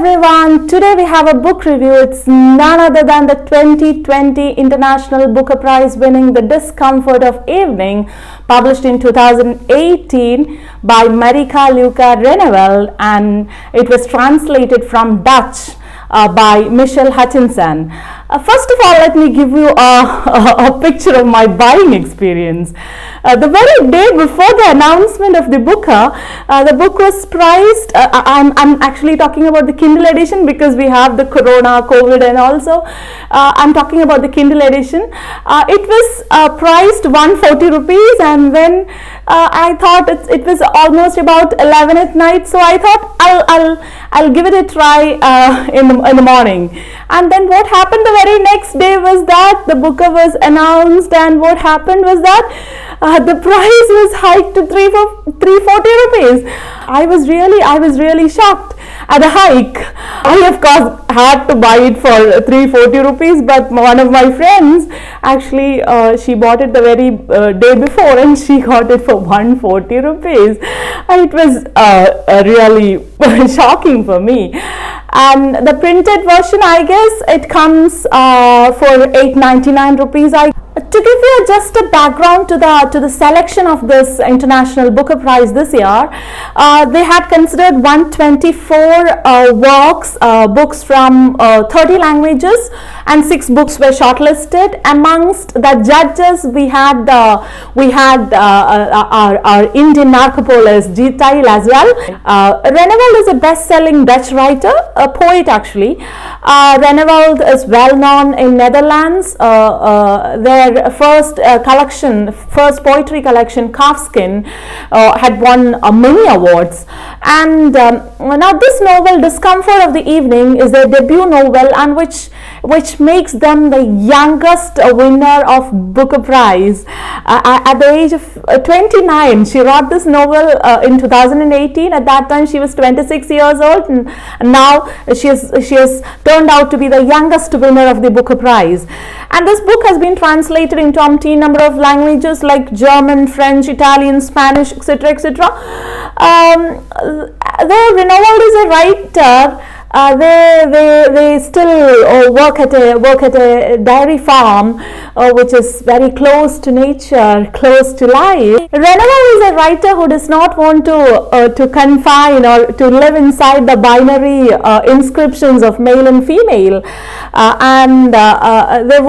everyone, today we have a book review. It's none other than the 2020 International Booker Prize winning The Discomfort of Evening, published in 2018 by Marika Luca Renewald, and it was translated from Dutch by Michelle Hutchinson. First of all, let me give you a picture of my buying experience. The very day before the announcement of the Booker, the book was priced. I'm actually talking about the Kindle edition because we have the Corona, COVID, and also I'm talking about the Kindle edition. It was priced 140 rupees, and then I thought it was almost about 11 at night, so I thought I'll give it a try in the morning. And then what happened the very next day was that the Booker was announced, and what happened was that the price was hiked to 340 rupees. I was really shocked at the hike. I of course had to buy it for 340 rupees, but one of my friends actually she bought it the very day before, and she got it for 140 rupees. It was really shocking for me. And the printed version, I guess it comes for 899 rupees. To give you just a background to the selection of this International Booker Prize this year, they had considered 124 books from 30 languages, and 6 books were shortlisted. Amongst the judges, we had our Indian Narcopolis, Jitai as well. Renewald is a best-selling Dutch writer, a poet actually. Renewald is well known in Netherlands. Their first poetry collection, Calfskin, had won many awards. And now this novel, Discomfort of the Evening, is their debut novel, and which makes them the youngest winner of Booker Prize. At the age of 29, she wrote this novel in 2018. At that time, she was 26 years old, and now she has turned out to be the youngest winner of the Booker Prize. And this book has been translated into umpteen number of languages like German, French, Italian, Spanish, etc., etc. Though Renewald is a writer, they still work at a dairy farm, which is very close to nature, close to life. Renewald is a writer who does not want to confine or to live inside the binary inscriptions of male and female, and they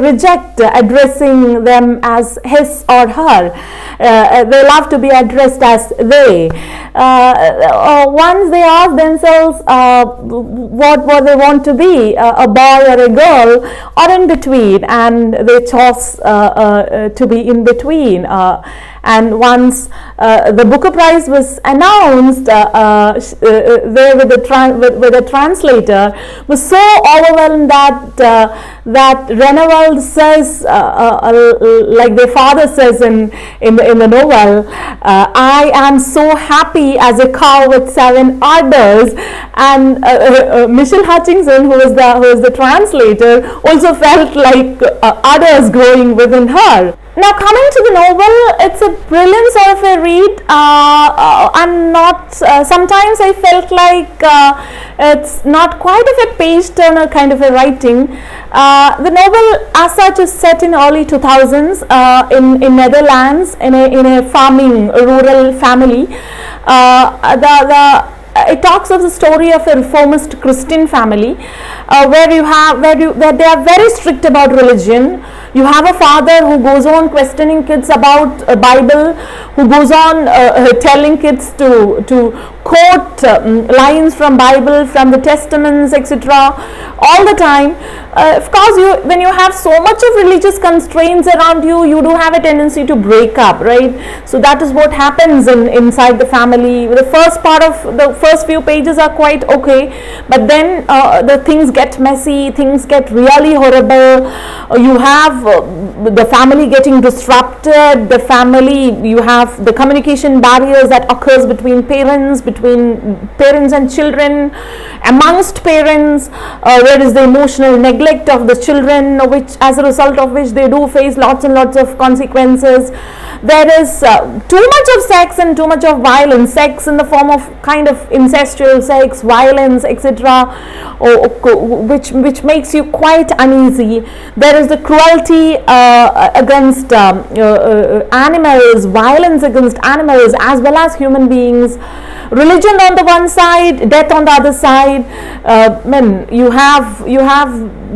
reject addressing them as his or her. They love to be addressed as they. Once they ask themselves what they want to be, a boy or a girl, or in between, and they chose to be in between. And once the Booker Prize was announced, there with the translator was so overwhelmed that Renewald says, like their father says in the novel, I am so happy as a cow with 7 udders. And Michelle Hutchinson, who is the translator, also felt like udders growing within her. Now, coming to the novel, it's a brilliant sort of a read. Sometimes I felt like it's not quite of a page turner kind of a writing. The novel as such is set in early 2000s in Netherlands, in a farming rural family. It talks of the story of a reformist Christian family, where they are very strict about religion. You have a father who goes on questioning kids about Bible, who goes on telling kids to quote lines from Bible, from the Testaments, etc. all the time. Of course, when you have so much of religious constraints around you, you do have a tendency to break up, right? So that is what happens inside the family. The first few pages are quite okay, but then the things get messy, things get really horrible. You have the family getting disrupted, you have the communication barriers that occurs between parents and children, amongst parents. There is the emotional neglect of the children, which as a result of which they do face lots and lots of consequences. There is too much of sex and too much of violence, sex in the form of kind of incestual sex, violence, etc., which makes you quite uneasy. There is the cruelty against animals, violence against animals as well as human beings. Religion on the one side, death on the other side. You have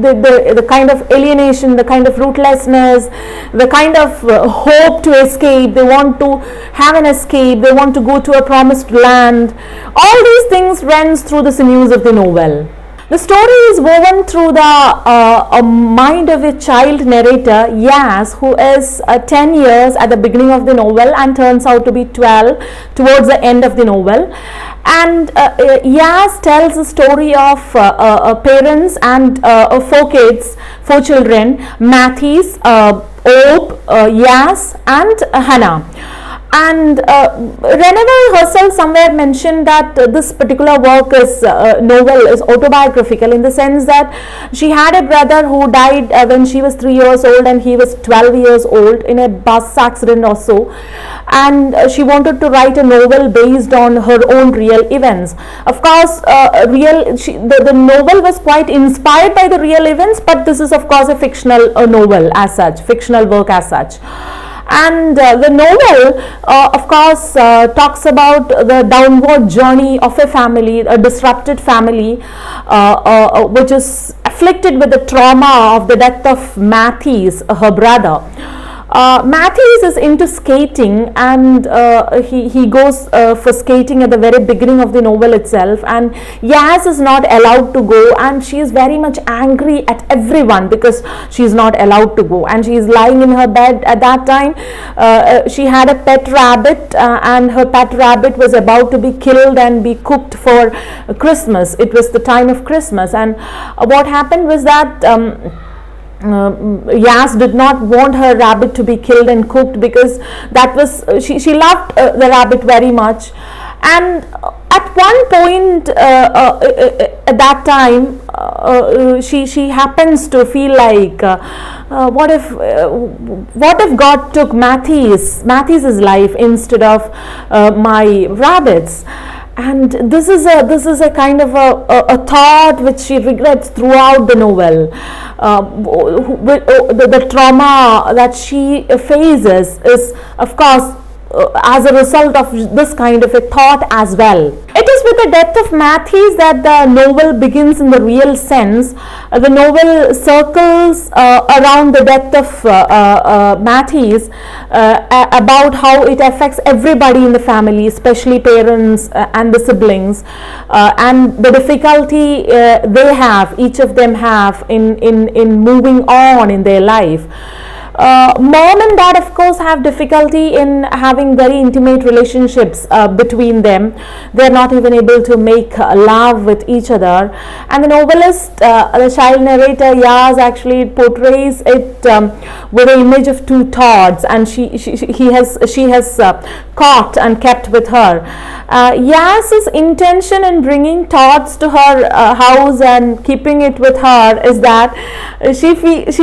the kind of alienation, the kind of rootlessness, the kind of hope to escape. They want to have an escape. They want to go to a promised land. All these things runs through the sinews of the novel. The story is woven through the mind of a child narrator, Yas, who is 10 years at the beginning of the novel and turns out to be 12 towards the end of the novel. And Yas tells the story of parents and 4 kids, 4 children, Mathis, Ope, Yas and Hannah. And Renewal herself somewhere mentioned that this particular work is novel is autobiographical, in the sense that she had a brother who died when she was 3 years old and he was 12 years old in a bus accident or so, and she wanted to write a novel based on her own real events. Of course, the novel was quite inspired by the real events, but this is of course a fictional novel as such, fictional work as such. And the novel of course talks about the downward journey of a family, a disrupted family which is afflicted with the trauma of the death of Mathis, her brother. Mathis is into skating, and he goes for skating at the very beginning of the novel itself, and Yas is not allowed to go, and she is very much angry at everyone because she is not allowed to go, and she is lying in her bed at that time. She had a pet rabbit, and her pet rabbit was about to be killed and be cooked for Christmas. It was the time of Christmas, and what happened was that Yas did not want her rabbit to be killed and cooked, because that was she loved the rabbit very much. And at one point at that time she happens to feel like what if God took Mathis' life instead of my rabbits. And this is a kind of a thought which she regrets throughout the novel. The trauma that she faces is, of course, as a result of this kind of a thought as well. It is with the death of Mathis that the novel begins in the real sense. The novel circles around the death of Mathis, about how it affects everybody in the family, especially parents and the siblings, and the difficulty they have, each of them have in moving on in their life. Mom and dad of course have difficulty in having very intimate relationships between them. They are not even able to make love with each other, and the novelist, the child narrator Yas, actually portrays it with the image of 2 Todds, and she has caught and kept with her. Yas's intention in bringing Todds to her house and keeping it with her is that she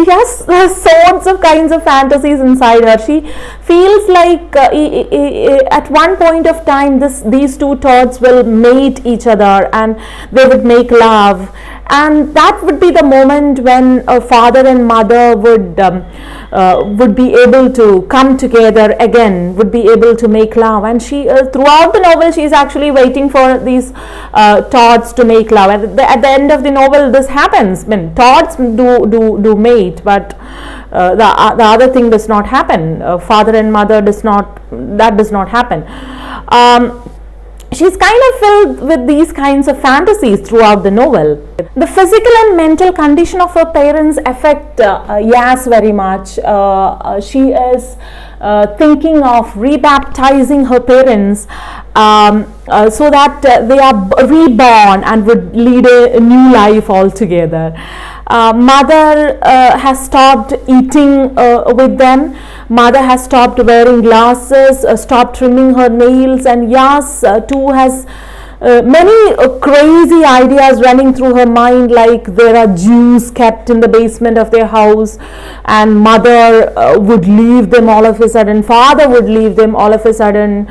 has sorts of kinds of fantasies inside her. She feels like at one point of time these 2 Todds will mate each other and they would make love, and that would be the moment when a father and mother would be able to come together again, would be able to make love. And she throughout the novel she is actually waiting for these Todds to make love. At the end of the novel this happens. I mean, Todds do mate, but the other thing does not happen. Father and mother does not happen. She's kind of filled with these kinds of fantasies throughout the novel. The physical and mental condition of her parents affect Yas very much. She is thinking of rebaptizing her parents so that they are reborn and would lead a new life altogether. Mother has stopped eating with them. Mother has stopped wearing glasses, stopped trimming her nails, and Yas too has many crazy ideas running through her mind, like there are Jews kept in the basement of their house, and mother would leave them all of a sudden, father would leave them all of a sudden.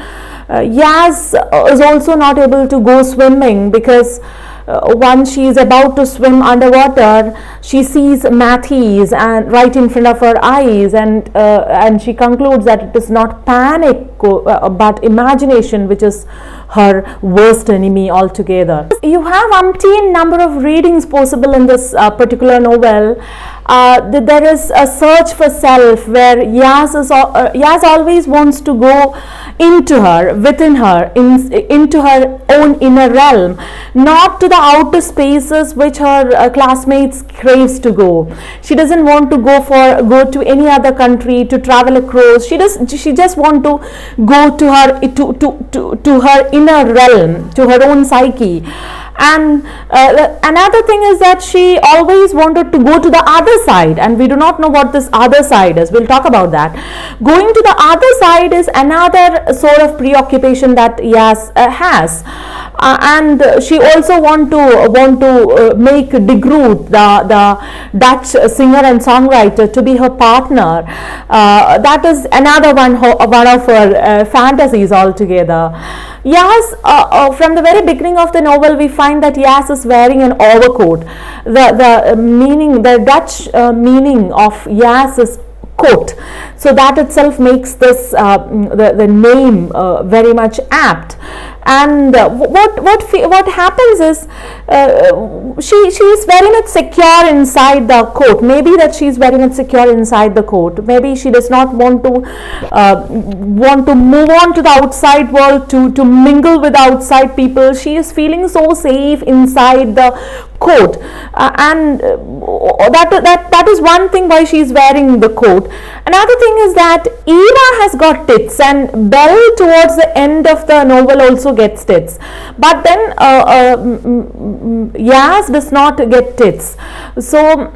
Yas is also not able to go swimming because once she is about to swim underwater, she sees Matthews and right in front of her eyes, and she concludes that it is not panic but imagination which is her worst enemy altogether. You have umpteen number of readings possible in this particular novel. There is a search for self where Yas always wants to go into her, within her, into her own inner realm, not to the outer spaces which her classmates craves to go. She doesn't want to go to any other country, to travel across. She just want to go to her inner realm, to her own psyche. And another thing is that she always wanted to go to the other side, and we do not know what this other side is. We'll talk about that. Going to the other side is another sort of preoccupation that Yas has. And she also want to make De Groot, the Dutch singer and songwriter, to be her partner. That is another one of her fantasies altogether. Yas, from the very beginning of the novel, we find that Yas is wearing an overcoat. The Dutch meaning of Yas is coat, so that itself makes this the name very much apt. And what happens is she is very much secure inside the coat. Maybe that she is very much secure inside the coat. Maybe she does not want to move on to the outside world, to mingle with outside people. She is feeling so safe inside the coat, and that is one thing why she is wearing the coat. Another thing is that Eva has got tits, and Belle towards the end of the novel also gets tits, but then Yas does not get tits. So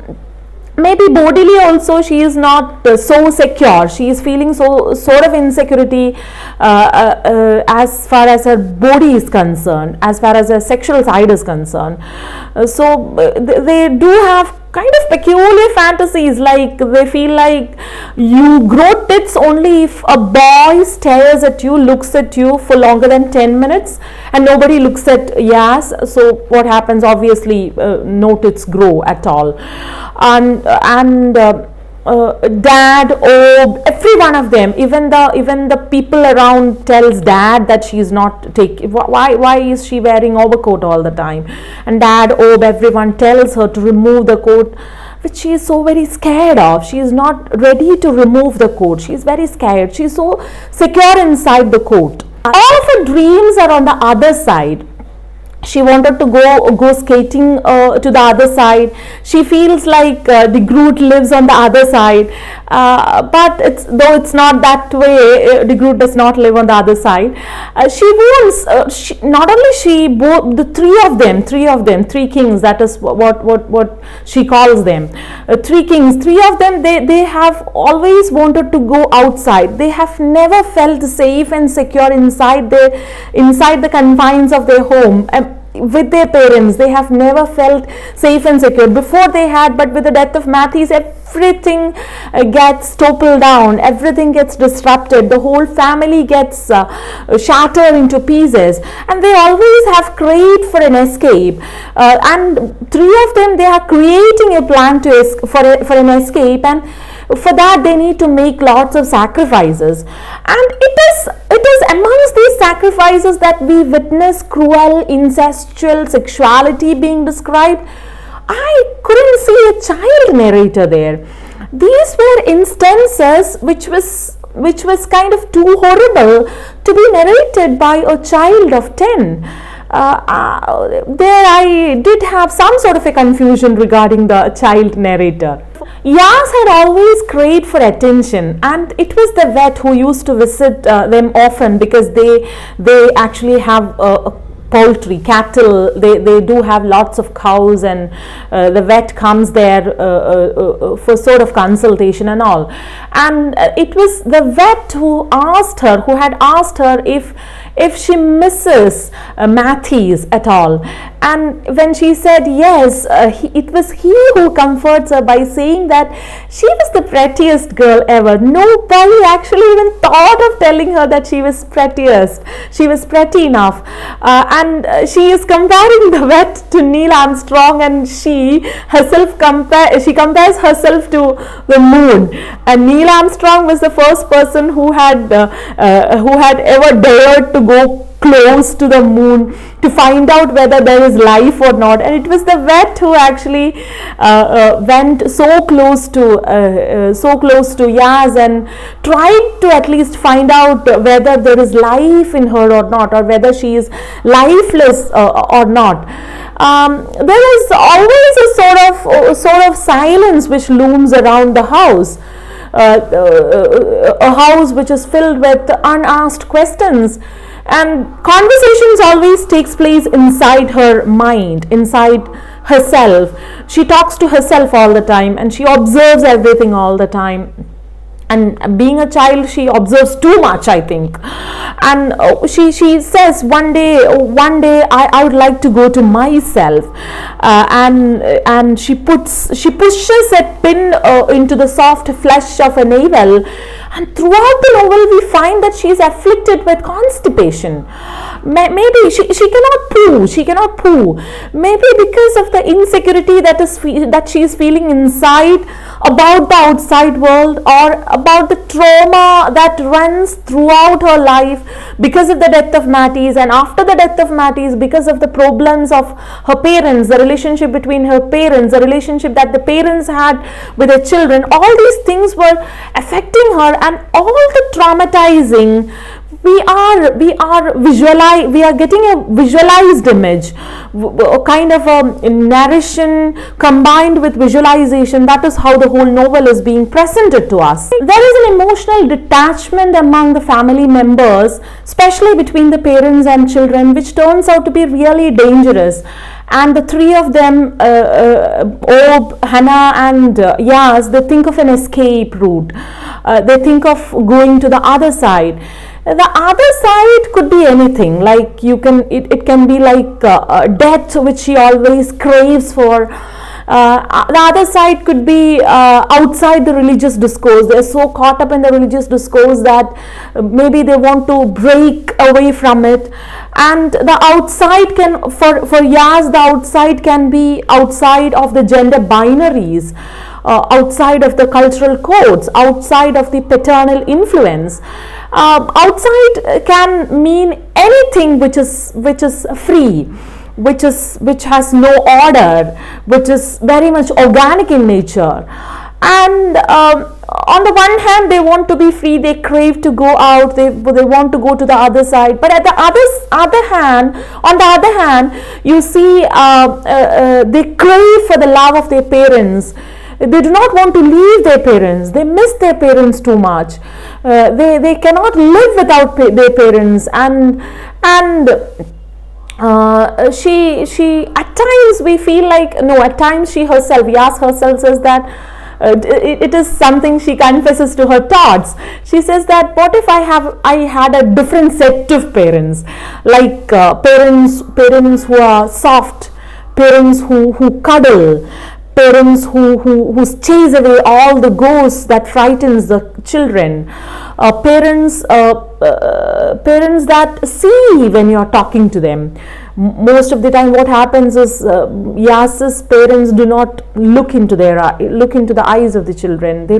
maybe bodily also she is not so secure. She is feeling sort of insecurity as far as her body is concerned, as far as her sexual side is concerned. So they do have kind of peculiar fantasies, like they feel like you grow tits only if a boy stares at you, looks at you for longer than 10 minutes, and nobody looks at Yas. So what happens? Obviously no tits grow at all. And Dad, every one of them, even the people around tells Dad that she is not why is she wearing overcoat all the time, and Dad, everyone tells her to remove the coat, which she is so very scared of. She is not ready to remove the coat. She is very scared. She is so secure inside the coat. All of her dreams are on the other side. She wanted to go skating to the other side. She feels like De Groot lives on the other side, but though it's not that way. De Groot does not live on the other side. She wants not only she, both the three kings. That is what she calls them. Three kings. Three of them. They have always wanted to go outside. They have never felt safe and secure inside the confines of their home. With their parents, they have never felt safe and secure. Before they had, but with the death of Matthews, everything gets toppled down, everything gets disrupted, the whole family gets shattered into pieces, and they always have craved for an escape. And three of them, they are creating a plan for an escape, and for that they need to make lots of sacrifices. And it is amongst these sacrifices that we witness cruel incestual sexuality being described. I couldn't see a child narrator there. These were instances which was kind of too horrible to be narrated by a child of 10. There I did have some sort of a confusion regarding the child narrator. Yas had always craved for attention, and it was the vet who used to visit them often, because they actually have poultry, cattle. They do have lots of cows, and the vet comes there for sort of consultation and all. And it was the vet who had asked her if she misses Matthews at all. And when she said yes, it was he who comforts her by saying that she was the prettiest girl ever. Nobody actually even thought of telling her that she was prettiest. She was pretty enough. And she is comparing the vet to Neil Armstrong, and she compares herself to the moon. And Neil Armstrong was the first person who had ever dared to go close to the moon to find out whether there is life or not. And it was the vet who actually went so close to Yaz and tried to at least find out whether there is life in her or not, or whether she is lifeless or not. There is always a sort of silence which looms around the house. A house which is filled with unasked questions, and conversations always takes place inside her mind, inside herself. She talks to herself all the time, and she observes everything all the time. And being a child, she observes too much, I think. And she says one day I would like to go to myself, and she pushes a pin into the soft flesh of a navel. And throughout the novel, we find that she is afflicted with constipation. Maybe she cannot poo. Maybe because of the insecurity that she is feeling inside about the outside world, or about the trauma that runs throughout her life because of the death of Matties, and after the death of Matties, because of the problems of her parents, the relationship between her parents, the relationship that the parents had with their children. All these things were affecting her, and all the traumatizing, we are getting a visualized image, a kind of a narration combined with visualization. That is how the whole novel is being presented to us. There is an emotional detachment among the family members, especially between the parents and children, which turns out to be really dangerous. And the three of them, Ob, Hannah and Yaz, they think of an escape route. They think of going to the other side. The other side could be anything, like it can be like death, which she always craves for. The other side could be outside the religious discourse. They're so caught up in the religious discourse that maybe they want to break away from it. And the outside for Yaz, the outside can be outside of the gender binaries, outside of the cultural codes, outside of the paternal influence. Outside can mean anything which is free, which has no order, which is very much organic in nature. And on the one hand, they want to be free, they crave to go out, they want to go to the other side. But at the on the other hand, you see they crave for the love of their parents. They do not want to leave their parents. They miss their parents too much. They cannot live without their parents. And she at times we feel like, no, at times she herself, Yas herself says that it is something she confesses to her thoughts. She says that, what if I had a different set of parents, like parents who are soft, parents who cuddle, parents who chase away all the ghosts that frightens the children, parents that see when you're talking to them. Most of the time what happens is Yas's parents do not look into the eyes of the children. They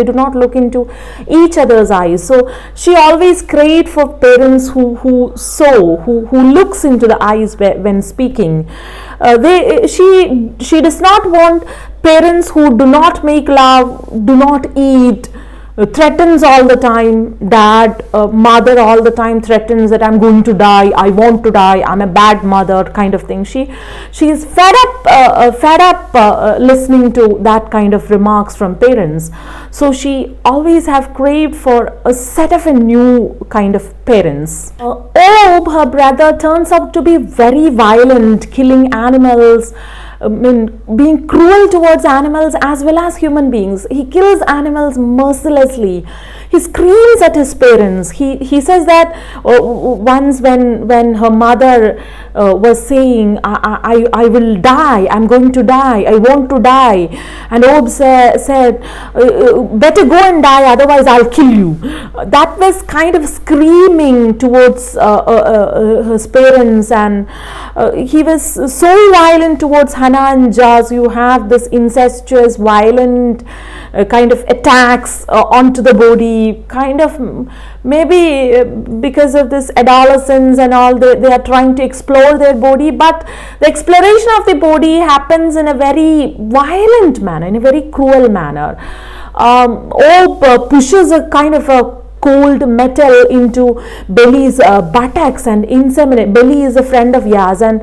do not look into each other's eyes. So she always craved for parents who looks into the eyes when speaking. She does not want parents who do not make love, do not eat, threatens all the time. Dad, mother all the time threatens that I'm going to die, I want to die, I'm a bad mother, kind of thing. She is fed up listening to that kind of remarks from parents. So she always have craved for a set of a new kind of parents. Ob, her brother, turns out to be very violent, killing animals, being cruel towards animals as well as human beings. He kills animals mercilessly. He screams at his parents. He says that once when her mother was saying, I will die, I'm going to die, I want to die, and Ob said, better go and die, otherwise I'll kill you. That was kind of screaming towards his parents, and he was so violent towards Hannah and Jaz. You have this incestuous, violent kind of attacks onto the body, kind of maybe because of this adolescence and all, they are trying to explore their body, but the exploration of the body happens in a very violent manner, in a very cruel manner. Ob pushes a kind of a cold metal into Beli's buttocks and inseminate. Beli is a friend of Yaz, and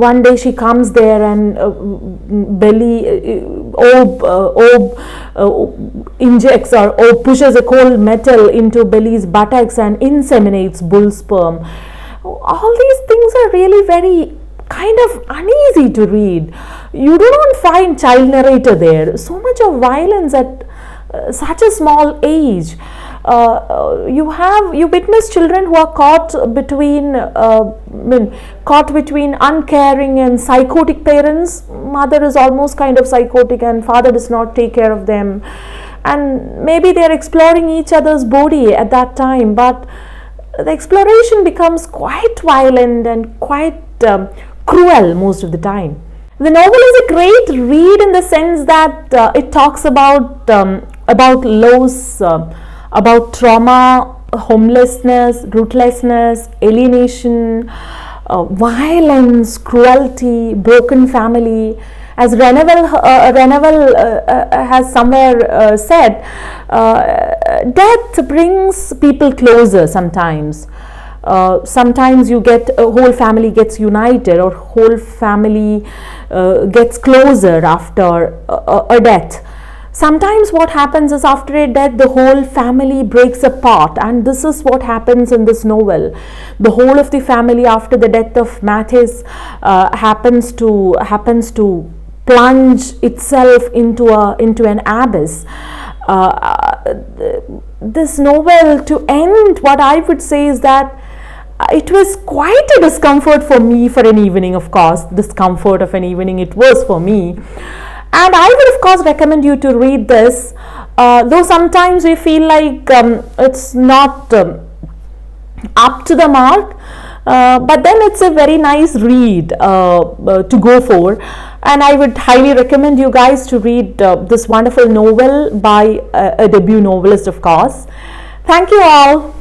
one day she comes there, and Ob injects or pushes a cold metal into Beli's buttocks and inseminates bull sperm. All these things are really very kind of uneasy to read. You do not find child narrator there. So much of violence at such a small age. You witness children who are caught between uncaring and psychotic parents. Mother is almost kind of psychotic and father does not take care of them, and maybe they are exploring each other's body at that time, but the exploration becomes quite violent and quite cruel most of the time. The novel is a great read in the sense that it talks about loss, about trauma, homelessness, rootlessness, alienation, violence, cruelty, broken family. As Reneval has somewhere said, death brings people closer sometimes. Sometimes you get a whole family gets united, or whole family gets closer after a death. Sometimes what happens is after a death the whole family breaks apart, and this is what happens in this novel. The whole of the family after the death of Mathis happens to plunge itself into an abyss. This novel, to end, what I would say is that it was quite a discomfort for me for an evening. Of course, discomfort of an evening it was for me, and I would of course recommend you to read this, though sometimes we feel like it's not up to the mark, but then it's a very nice read to go for, and I would highly recommend you guys to read this wonderful novel by a debut novelist, of course. Thank you all.